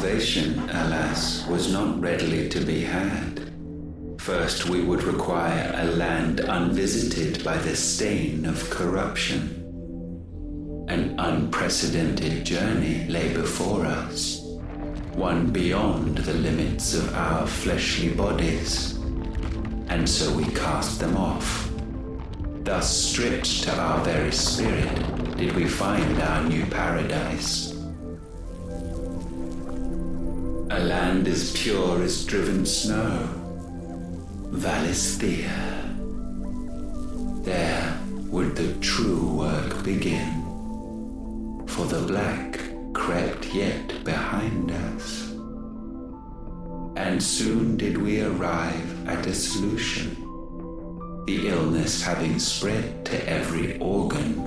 salvation, alas, was not readily to be had. First, we would require a land unvisited by the stain of corruption. An unprecedented journey lay before us, one beyond the limits of our fleshly bodies, and so we cast them off. Thus stripped to our very spirit did we find our new paradise. A land as pure as driven snow, Valisthea. There would the true work begin, for the black crept yet behind us. And soon did we arrive at a solution, the illness having spread to every organ.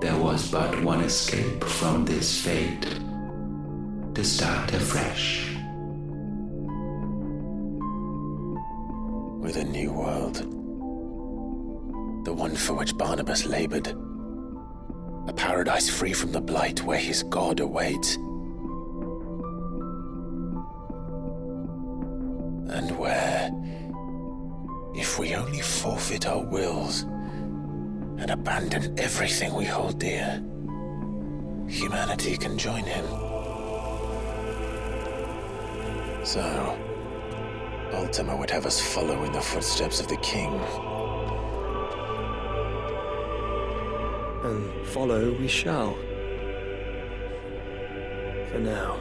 There was but one escape from this fate, to start afresh. With a new world, the one for which Barnabas labored, a paradise free from the blight where his God awaits, and where, if we only forfeit our wills and abandon everything we hold dear, humanity can join him. So, Ultima would have us follow in the footsteps of the king. And follow we shall. For now.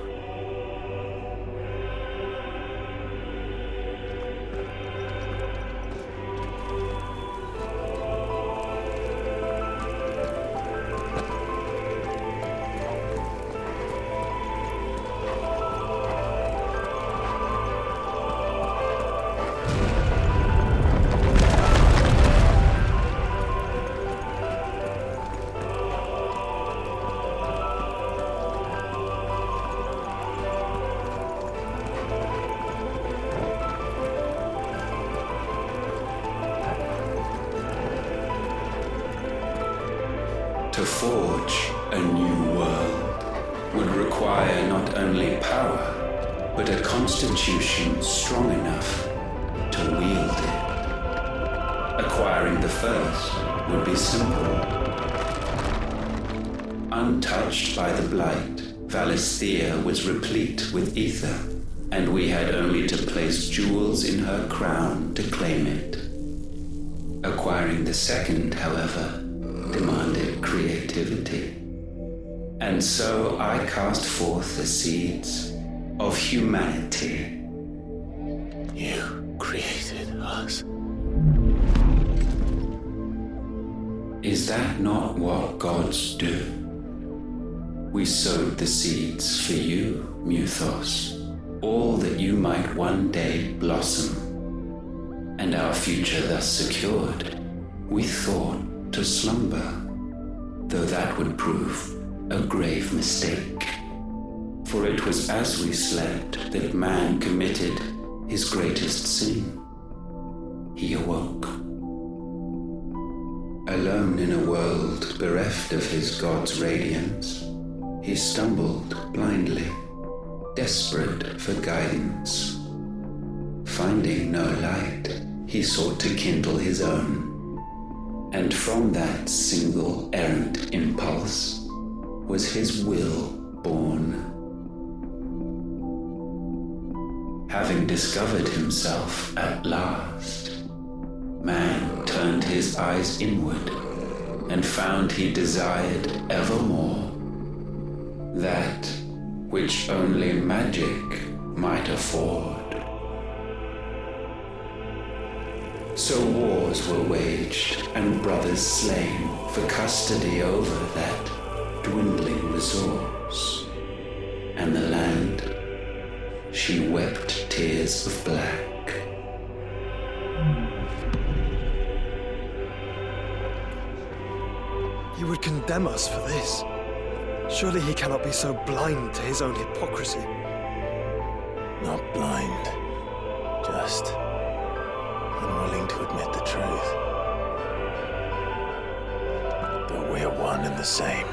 To forge a new world would require not only power, but a constitution strong enough to wield it. Acquiring the first would be simple. Untouched by the blight, Valisthea was replete with ether, and we had only to place jewels in her crown to claim it. Acquiring the second, however, demanded creativity. And so I cast forth the seeds of humanity. You created us. Is that not what gods do? We sowed the seeds for you, Muthos, all that you might one day blossom. And our future thus secured, we thought to slumber, though that would prove a grave mistake. For it was as we slept that man committed his greatest sin. He awoke. Alone in a world bereft of his God's radiance, he stumbled blindly, desperate for guidance. Finding no light, he sought to kindle his own. And from that single errant impulse was his will born. Having discovered himself at last, man turned his eyes inward and found he desired evermore that which only magic might afford. So wars were waged and brothers slain for custody over that dwindling resource. And the land, she wept tears of black. He would condemn us for this. Surely he cannot be so blind to his own hypocrisy. Not blind, just unwilling to admit the truth. But we're one and the same.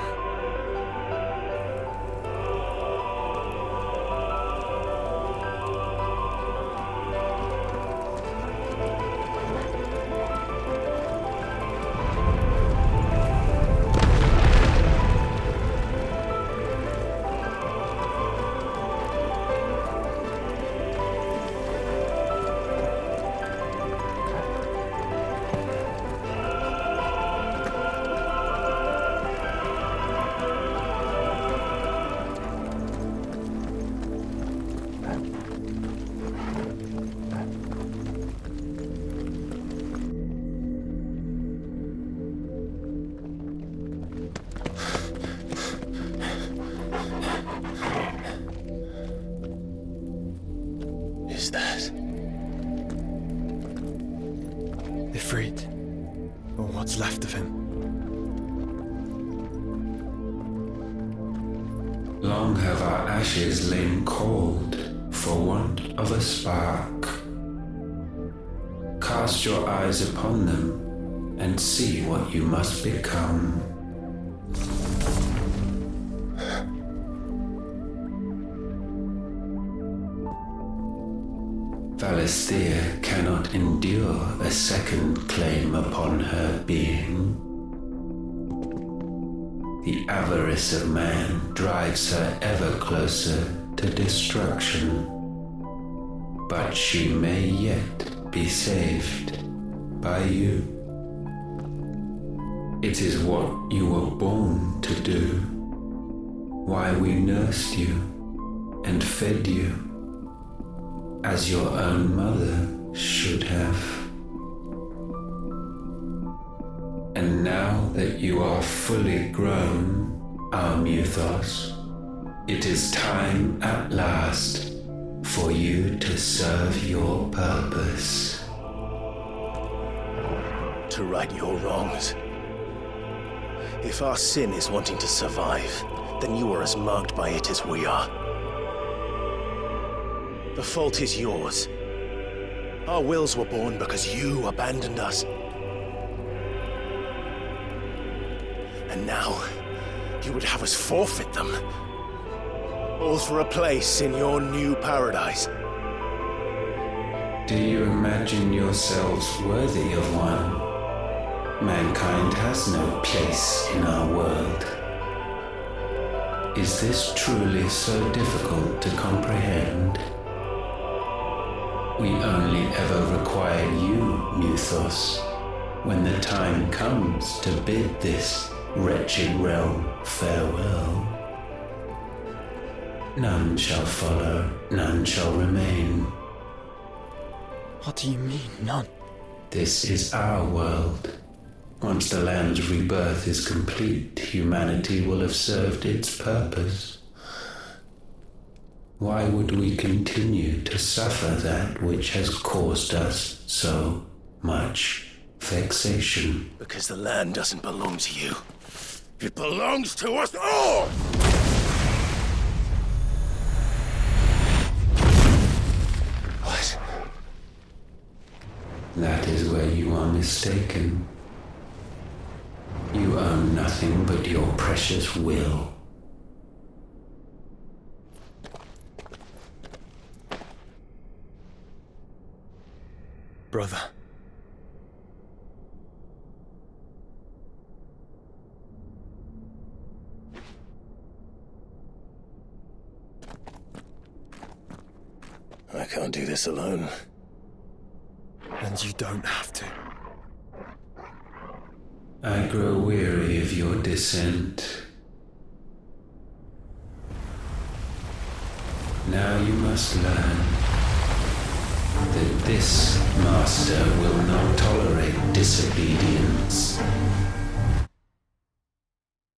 what's left of him. Long have our ashes lain cold for want of a spark. Cast your eyes upon them and see what you must become. Valisthea cannot endure a second claim upon her being. The avarice of man drives her ever closer to destruction, but she may yet be saved by you. It is what you were born to do, why we nursed you and fed you, as your own mother should have. And now that you are fully grown, our Muthos, it is time at last for you to serve your purpose. To right your wrongs. If our sin is wanting to survive, then you are as marked by it as we are. The fault is yours. Our wills were born because you abandoned us. And now, you would have us forfeit them. All for a place in your new paradise. Do you imagine yourselves worthy of one? Mankind has no place in our world. Is this truly so difficult to comprehend? We only ever require you, Muthos, when the time comes to bid this wretched realm farewell. None shall follow, none shall remain. What do you mean, none? This is our world. Once the land's rebirth is complete, humanity will have served its purpose. Why would we continue to suffer that which has caused us so much vexation? Because the land doesn't belong to you. It belongs to us all! What? That is where you are mistaken. You own nothing but your precious will. Brother. I can't do this alone. And you don't have to. I grow weary of your dissent. Now you must learn that this master will not tolerate disobedience.